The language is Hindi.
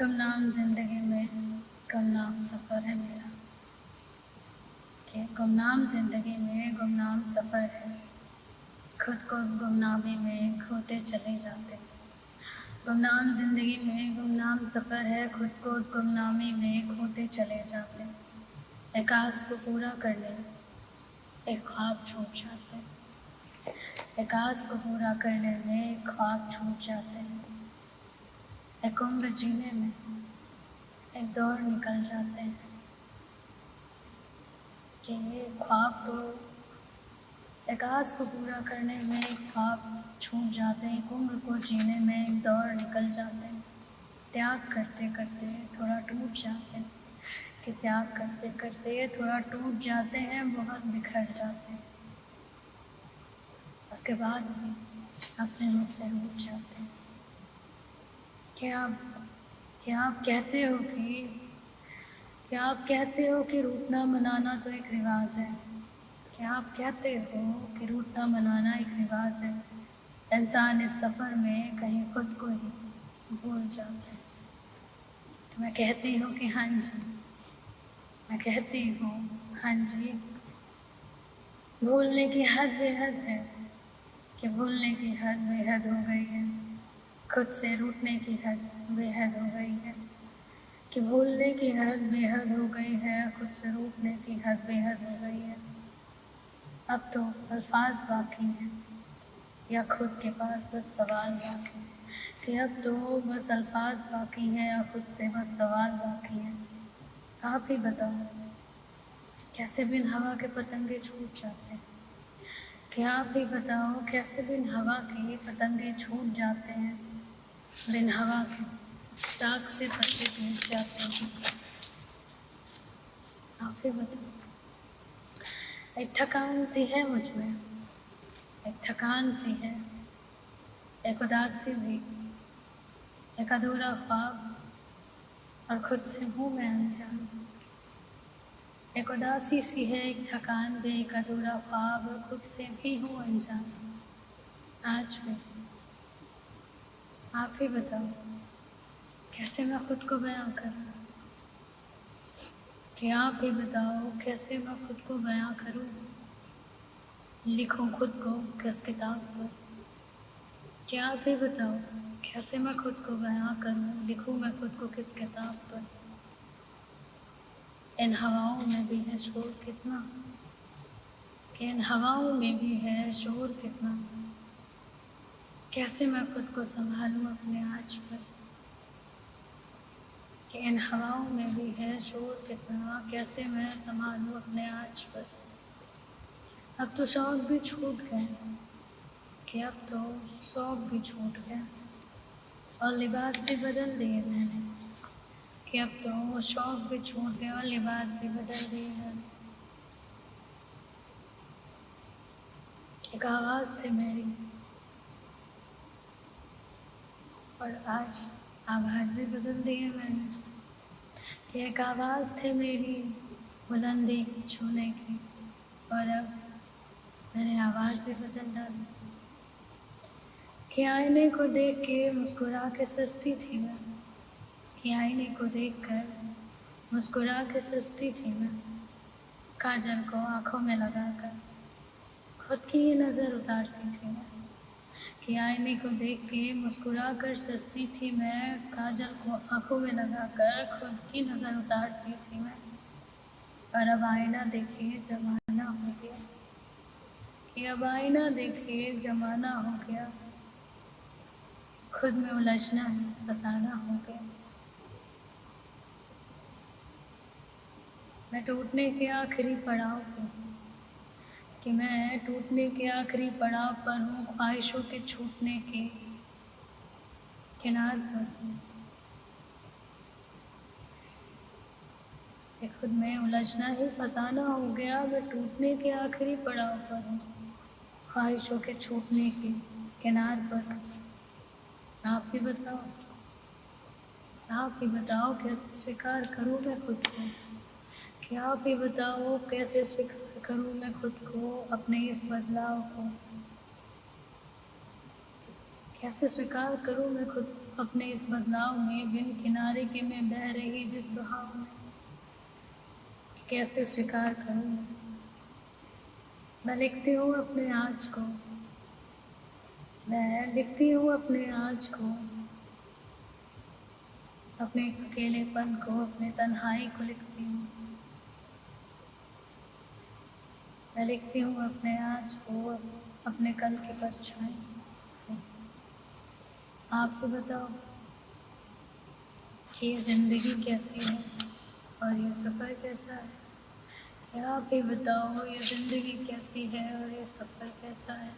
गुमनाम जिंदगी में गुमनाम सफ़र है मेरा, कि गुमनाम जिंदगी में गुमनाम सफ़र है। खुद को उस गुमनामी में खोते चले जाते। गुमनाम जिंदगी में गुमनाम सफ़र है, खुद को उस गुमनामी में खोते चले जाते। एक आस को पूरा करने एक ख्वाब छूट जाते। एक आस को पूरा करने में एक ख्वाब छूट जाते। एक उम्र जीने में एक दौर निकल जाते हैं कि ये ख्वाब तो एक आस को पूरा करने में एक ख्वाब छूट जाते हैं। एक उम्र को जीने में एक दौर निकल जाते हैं। त्याग करते करते थोड़ा टूट जाते हैं, कि त्याग करते करते थोड़ा टूट जाते हैं, बहुत बिखर जाते हैं। उसके बाद भी अपने मुझसे रूठ जाते हैं। क्या आप कहते हो कि रूठना मनाना तो एक रिवाज है। क्या आप कहते हो कि रूठना मनाना एक रिवाज है। इंसान इस सफ़र में कहीं खुद को ही भूल जाता है। तो मैं कहती हूँ कि हाँ जी, मैं कहती हूँ हाँ जी, भूलने की हद बेहद है, कि भूलने की हद बेहद हो गई है। खुद से रूठने की हद बेहद हो गई है, कि भूलने की हद बेहद हो गई है। खुद से रूठने की हद बेहद हो गई है। अब तो अल्फाज बाकी हैं, या खुद के पास बस सवाल बाकी है, कि अब तो बस अल्फाज बाकी हैं या खुद से बस सवाल बाकी हैं। आप ही बताओ, कैसे बिन हवा के पतंगे छूट जाते हैं। कि आप ही बताओ, कैसे बिन हवा के पतंगे छूट जाते हैं। बिन हवा के साग से पत्ते टूट जाते हैं। आप ही बताओ। एक थकान सी है मुझ में, एक थकान सी है, एक उदासी भी, एक अधूरा ख्वाब, और खुद से हूँ मैं अनजान। एक उदासी सी है, एक थकान भी, एक अधूरा ख्वाब, और खुद से भी हूँ अनजान। आज भी आप ही बताओ, कैसे मैं खुद को बयां करूँ। कि आप ही बताओ, कैसे मैं खुद को बयां करूँ। लिखूं खुद को किस किताब पर। कि आप ही बताओ, कैसे मैं खुद को बयां करूँ। लिखूं मैं खुद को किस किताब पर। इन हवाओं में भी है शोर कितना, कि इन हवाओं में भी है शोर कितना। कैसे मैं खुद को संभालूं अपने आँच पर। कि इन हवाओं में भी है शोर कितना, कैसे मैं संभालूं अपने आँच पर। अब तो शौक भी छूट गए, कि अब तो शौक भी छूट गए, और लिबास भी बदल दिए मैंने। कि अब तो शौक भी छूट गए और लिबास भी बदल दिए मैंने। एक आवाज़ थी मेरी, और आज आवाज़ भी बदल दी है मैंने। कि एक आवाज़ थी मेरी बुलंदी छूने की, और अब मैंने आवाज़ भी बदल डाली। कि आईने को देख के मुस्कुरा के सस्ती थी मैं। कि आईने को देख कर मुस्कुरा के सस्ती थी मैं। काजल को आँखों में लगाकर खुद की ही नज़र उतारती थी मैं। कि आईने को देख के मुस्कुरा कर सस्ती थी मैं। काजल को आँखों में लगाकर खुद की नज़र उतारती थी मैं। और अब आईना देखे जमाना हो गया। कि अब आईना देखे जमाना हो गया। खुद में उलझना ही फसाना हो गया। मैं टूटने के आखिरी पड़ाव पर, कि मैं टूटने के आखिरी पड़ाव पर हूँ। ख्वाहिशों के छूटने के किनार पर हूँ। कि खुद में उलझना ही फसाना हो गया। मैं टूटने के आखिरी पड़ाव पर हूँ, ख्वाहिशों के छूटने के किनार पर हूँ। आप ही बताओ, आप ही बताओ, कैसे स्वीकार करूँ मैं खुद को। कि आप ही बताओ, कैसे स्वीकार करूँ मैं खुद को, अपने इस बदलाव को। कैसे स्वीकार करूं मैं खुद अपने इस बदलाव में, बिन किनारे के मैं बह रही जिस बहाव में, कैसे स्वीकार करूं मैं लिखती हूँ अपने आज को, मैं लिखती हूँ अपने आज को, अपने अकेलेपन को, अपने तन्हाई को लिखती हूँ। मैं लिखती हूँ अपने आज को, अपने कल की परछाई। आप ही बताओ कि ये ज़िंदगी कैसी है और ये सफ़र कैसा है। क्या आप ही बताओ ये ज़िंदगी कैसी है और ये सफ़र कैसा है।